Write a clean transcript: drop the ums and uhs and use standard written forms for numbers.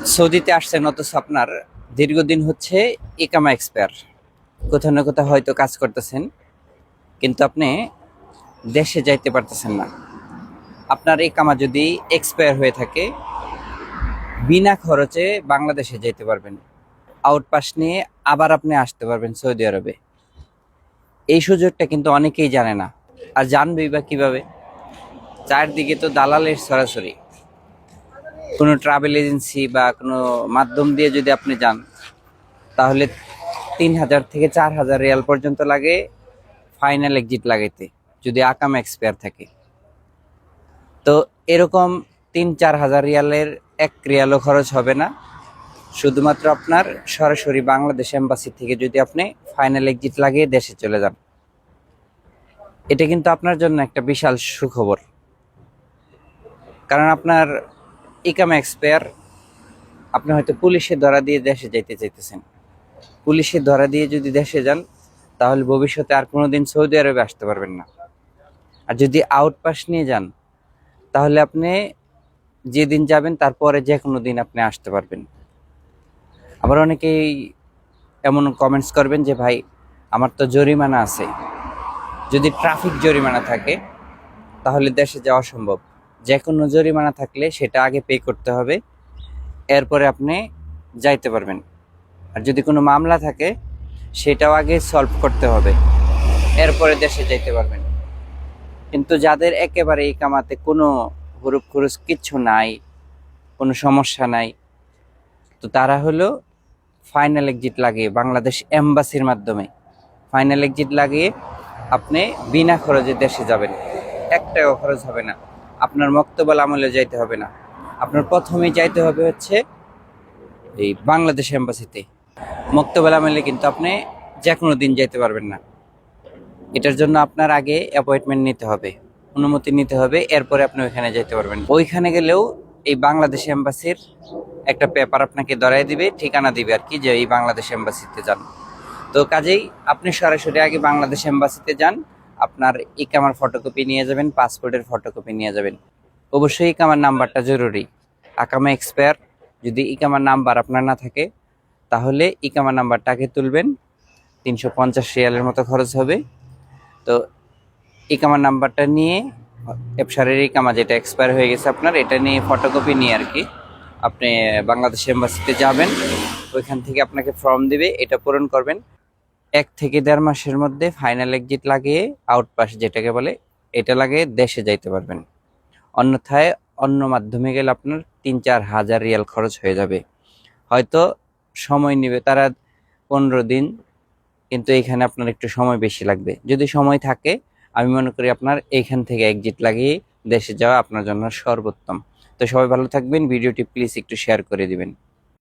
সৌদিতে আসছেন অথচ আপনার দীর্ঘদিন হচ্ছে ইকামা এক্সপায়ার। কোথাও না কোথাও হয়তো কাজ করতেছেন, কিন্তু আপনি দেশে যাইতে পারতেছেন না। আপনার ইকামা যদি এক্সপায়ার হয়ে থাকে, বিনা খরচে বাংলাদেশে যেতে পারবেন। আউটপাস নিয়ে আবার আপনি আসতে পারবেন সৌদি আরবে। এই সুযোগটা কিন্তু অনেকেই জানে না। আর জানবেই বা কিভাবে? চারদিকে তো দালালের সরাসরি। কোনো ট্রাভেল এজেন্সি বা কোনো মাধ্যম দিয়ে যদি আপনি যান, তাহলে ৩,০০০ থেকে ৪,০০০ রিয়াল পর্যন্ত লাগে ফাইনাল এক্সিট লাগাইতে, যদি আকাম এক্সপায়ার থাকে। তো এরকম ৩-৪ হাজার রিয়ালের ১ রিয়ালও খরচ হবে না, শুধুমাত্র আপনার সরাসরি বাংলাদেশ এম্বাসি থেকে যদি আপনি ফাইনাল এক্সিট লাগিয়ে দেশে চলে যান। এটা কিন্তু আপনার জন্য একটা বিশাল সুখবর, কারণ আপনার ইকামা এক্সপায়ার। আপনি হয়তো পুলিশে ধরা দিয়ে দেশে যাইতে চাইতেছেন। পুলিশে ধরা দিয়ে যদি দেশে যান, তাহলে ভবিষ্যতে আর কোনোদিন সৌদি আরবে আসতে পারবেন না। আর যদি আউটপাস নিয়ে যান, তাহলে আপনি যেদিন যাবেন তারপরে যে কোনো দিন আপনি আসতে পারবেন। আবার অনেকেই এমন কমেন্টস করবেন যে, ভাই আমার তো জরিমানা আছে। যদি ট্রাফিক জরিমানা থাকে তাহলে দেশে যাওয়া সম্ভব। যে কোনো জরিমানা থাকলে সেটা আগে পে করতে হবে, এরপরে আপনি যাইতে পারবেন। আর যদি কোনো মামলা থাকে, সেটাও আগে সলভ করতে হবে, এরপরে দেশে যাইতে পারবেন। কিন্তু যাদের একেবারে এই কামাতে কোনো হুরুপ খুরুস কিচ্ছু নাই, কোনো সমস্যা নাই, তো তারা হলো ফাইনাল এক্সিট লাগিয়ে বাংলাদেশ এম্বাসির মাধ্যমে ফাইনাল এক্সিট লাগিয়ে আপনি বিনা খরচে দেশে যাবেন। ১ টাকাও খরচ হবে না, আপনার মক্তবাল আমলে যাইতে হবে না। আপনার প্রথমেই যাইতে হবে হচ্ছে এই বাংলাদেশ এম্বাসিতে। মক্তবাল আমলে কিন্তু আপনি যে কোনো দিন যাইতে পারবেন না। এটার জন্য আপনার আগে অ্যাপয়েন্টমেন্ট নিতে হবে, অনুমতি নিতে হবে, এরপরে আপনি ওইখানে যেতে পারবেন। ওইখানে গেলেও এই বাংলাদেশ এম্বাসির একটা পেপার আপনাকে ধরাই দিবে, ঠিকানা দিবে আর কি, যে এই বাংলাদেশ এম্বাসিতে যান। তো কাজেই আপনি সরাসরি আগে বাংলাদেশ এম্বাসিতে যান, আপনার ইকামার ফটোকপি নিয়ে যাবেন, পাসপোর্টের ফটোকপি নিয়ে যাবেন। অবশ্যই ইকামার নাম্বারটা জরুরি। আকামা এক্সপায়ার, যদি ইকামার নাম্বার আপনার না থাকে, তাহলে ইকামার নাম্বারটা আগে তুলবেন। ৩৫০ রিয়ালের মতো খরচ হবে। তো ইকামার নাম্বারটা নিয়ে, এফসারের ইকামা যেটা এক্সপায়ার হয়ে গেছে আপনার, এটা নিয়ে ফটোকপি নিয়ে আর কি আপনি বাংলাদেশ এম্বাসিতে যাবেন। ওইখান থেকে আপনাকে ফর্ম দিবে, এটা পূরণ করবেন। ১ থেকে ১.৫ মাসের মধ্যে ফাইনাল এক্সিট লাগিয়ে, আউটপাস যেটাকে বলে, এটা লাগিয়ে দেশে যাইতে পারবেন। অন্যথায় অন্য মাধ্যমে গেলে আপনার ৩-৪ হাজার রিয়াল খরচ হয়ে যাবে। হয়তো সময় নেবে তারা ১৫ দিন, কিন্তু এখানে আপনার একটু সময় বেশি লাগবে। যদি সময় থাকে, আমি মনে করি আপনার এইখান থেকে এক্সিট লাগিয়ে দেশে যাওয়া আপনার জন্য সর্বোত্তম। তো সবাই ভালো থাকবেন, ভিডিওটি প্লিজ একটু শেয়ার করে দিবেন।